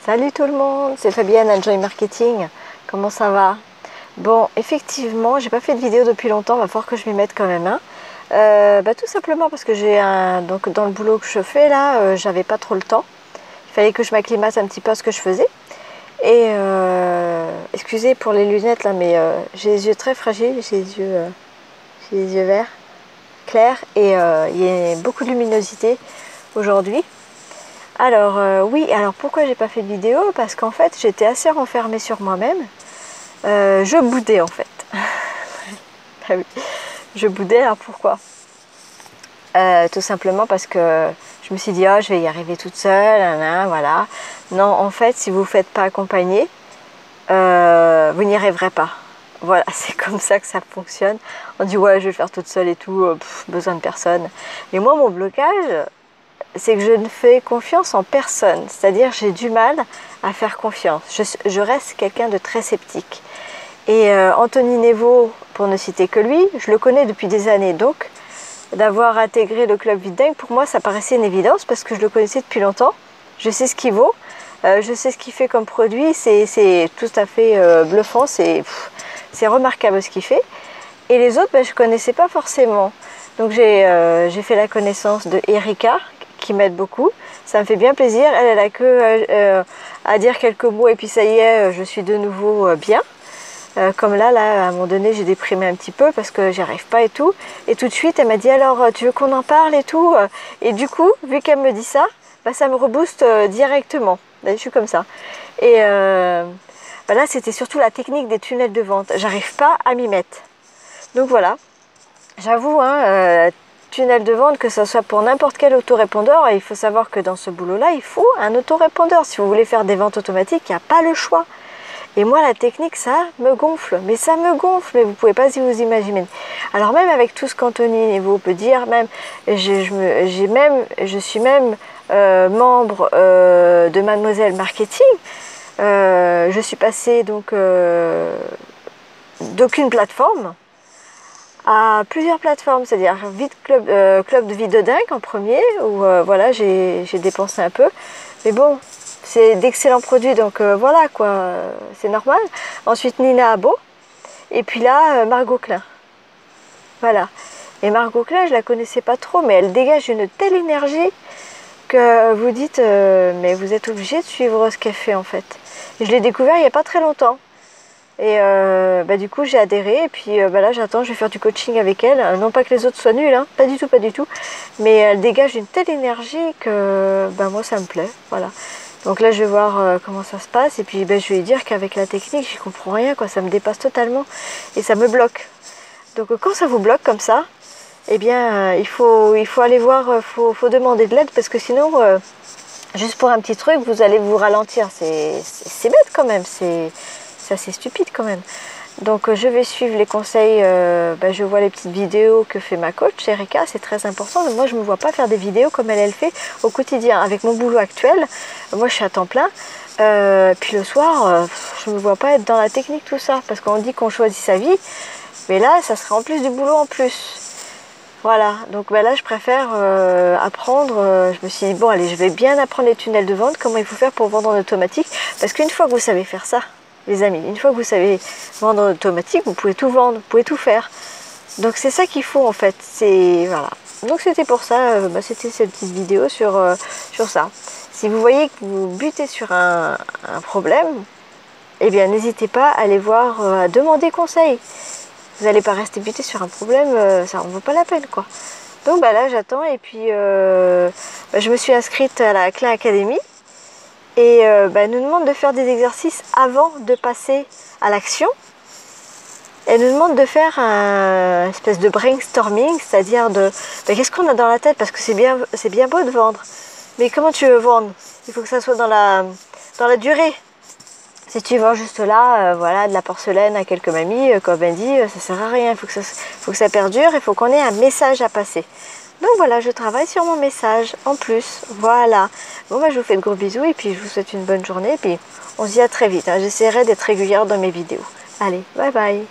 Salut tout le monde, c'est Fabienne, Enjoy Marketing. Comment ça va? Bon, effectivement, j'ai pas fait de vidéo depuis longtemps, va falloir que je m'y mette quand même. Tout simplement parce que donc dans le boulot que je fais là, j'avais pas trop le temps. Il fallait que je m'acclimate un petit peu à ce que je faisais. Et excusez pour les lunettes là, mais j'ai les yeux très fragiles, j'ai les yeux verts clairs et il y a beaucoup de luminosité aujourd'hui. Alors oui, alors pourquoi j'ai pas fait de vidéo? Parce qu'en fait j'étais assez renfermée sur moi-même. Je boudais en fait. Ah oui, je boudais, alors pourquoi? Tout simplement parce que je me suis dit, oh, je vais y arriver toute seule, voilà. Non, en fait, si vous ne faites pas accompagner, vous n'y arriverez pas. Voilà, c'est comme ça que ça fonctionne. On dit, ouais, je vais le faire toute seule et tout, besoin de personne. Et moi, mon blocage, c'est que je ne fais confiance en personne. C'est-à-dire, j'ai du mal à faire confiance. Je reste quelqu'un de très sceptique. Et Anthony Nevo, pour ne citer que lui, je le connais depuis des années. Donc, d'avoir intégré le club Vide Dingue, pour moi, ça paraissait une évidence parce que je le connaissais depuis longtemps. Je sais ce qu'il vaut. Je sais ce qu'il fait comme produit. C'est tout à fait bluffant. C'est remarquable ce qu'il fait. Et les autres, je ne connaissais pas forcément. Donc, j'ai fait la connaissance de Erika, qui m'aide beaucoup. Ça me fait bien plaisir. Elle a que à dire quelques mots et puis ça y est, je suis de nouveau bien. Comme là, à un moment donné, j'ai déprimé un petit peu parce que j'y arrive pas et tout. Et tout de suite, elle m'a dit, alors, tu veux qu'on en parle et tout? Et du coup, vu qu'elle me dit ça, ça me rebooste directement. Je suis comme ça. Et là, c'était surtout la technique des tunnels de vente. J'arrive pas à m'y mettre. Donc voilà, j'avoue, tunnel de vente, que ce soit pour n'importe quel autorépondeur, et il faut savoir que dans ce boulot-là, il faut un autorépondeur. Si vous voulez faire des ventes automatiques, il n'y a pas le choix. Et moi, la technique, ça me gonfle. Mais ça me gonfle, mais vous ne pouvez pas si vous imaginez. Alors même avec tout ce qu'Anthony Nevo peut dire, même, je suis même membre de Mademoiselle Marketing. Je suis passée donc d'aucune plateforme à plusieurs plateformes, c'est-à-dire Club de Vide Dingue en premier, où voilà, j'ai dépensé un peu. Mais bon, c'est d'excellents produits, donc voilà quoi, c'est normal. Ensuite Nina Abo, et puis là Margot Klein. Voilà. Et Margot Klein, je la connaissais pas trop, mais elle dégage une telle énergie que vous dites, mais vous êtes obligé de suivre ce qu'elle fait en fait. Et je l'ai découvert il n'y a pas très longtemps. Et du coup j'ai adhéré et puis là j'attends, je vais faire du coaching avec elle. Non pas que les autres soient nuls, hein, pas du tout, pas du tout. Mais elle dégage une telle énergie que moi ça me plaît, voilà. Donc là je vais voir comment ça se passe et puis je vais lui dire qu'avec la technique j'y comprends rien, quoi, ça me dépasse totalement et ça me bloque. Donc quand ça vous bloque comme ça, eh bien il faut aller voir, faut demander de l'aide parce que sinon juste pour un petit truc vous allez vous ralentir. C'est bête quand même, c'est assez stupide quand même. Donc je vais suivre les conseils, je vois les petites vidéos que fait ma coach Erika, c'est très important. Mais moi je ne me vois pas faire des vidéos comme elle fait au quotidien. Avec mon boulot actuel, moi je suis à temps plein, puis le soir, je ne me vois pas être dans la technique, tout ça, parce qu'on dit qu'on choisit sa vie, mais là ça serait en plus du boulot en plus. Voilà, donc là je préfère apprendre, je me suis dit bon allez, je vais bien apprendre les tunnels de vente, comment il faut faire pour vendre en automatique, parce qu'une fois que vous savez faire ça, les amis, une fois que vous savez vendre en automatique, vous pouvez tout vendre, vous pouvez tout faire. Donc c'est ça qu'il faut en fait. Voilà. Donc c'était pour ça, c'était cette petite vidéo sur ça. Si vous voyez que vous butez sur un problème, eh bien n'hésitez pas à aller voir, à demander conseil. Vous n'allez pas rester buté sur un problème, ça en vaut pas la peine quoi. Donc là j'attends et puis je me suis inscrite à la Klein Academy. Et elle nous demande de faire des exercices avant de passer à l'action. Elle nous demande de faire un espèce de brainstorming, c'est-à-dire de qu'est-ce qu'on a dans la tête, parce que c'est bien beau de vendre. Mais comment tu veux vendre? Il faut que ça soit dans la durée. Si tu vends juste là, voilà, de la porcelaine à quelques mamies, comme elle dit, ça sert à rien. Il faut que ça perdure, il faut qu'on ait un message à passer. Donc voilà, je travaille sur mon message en plus, voilà. Bon je vous fais de gros bisous et puis je vous souhaite une bonne journée et puis on se dit à très vite, hein. J'essaierai d'être régulière dans mes vidéos. Allez, bye bye.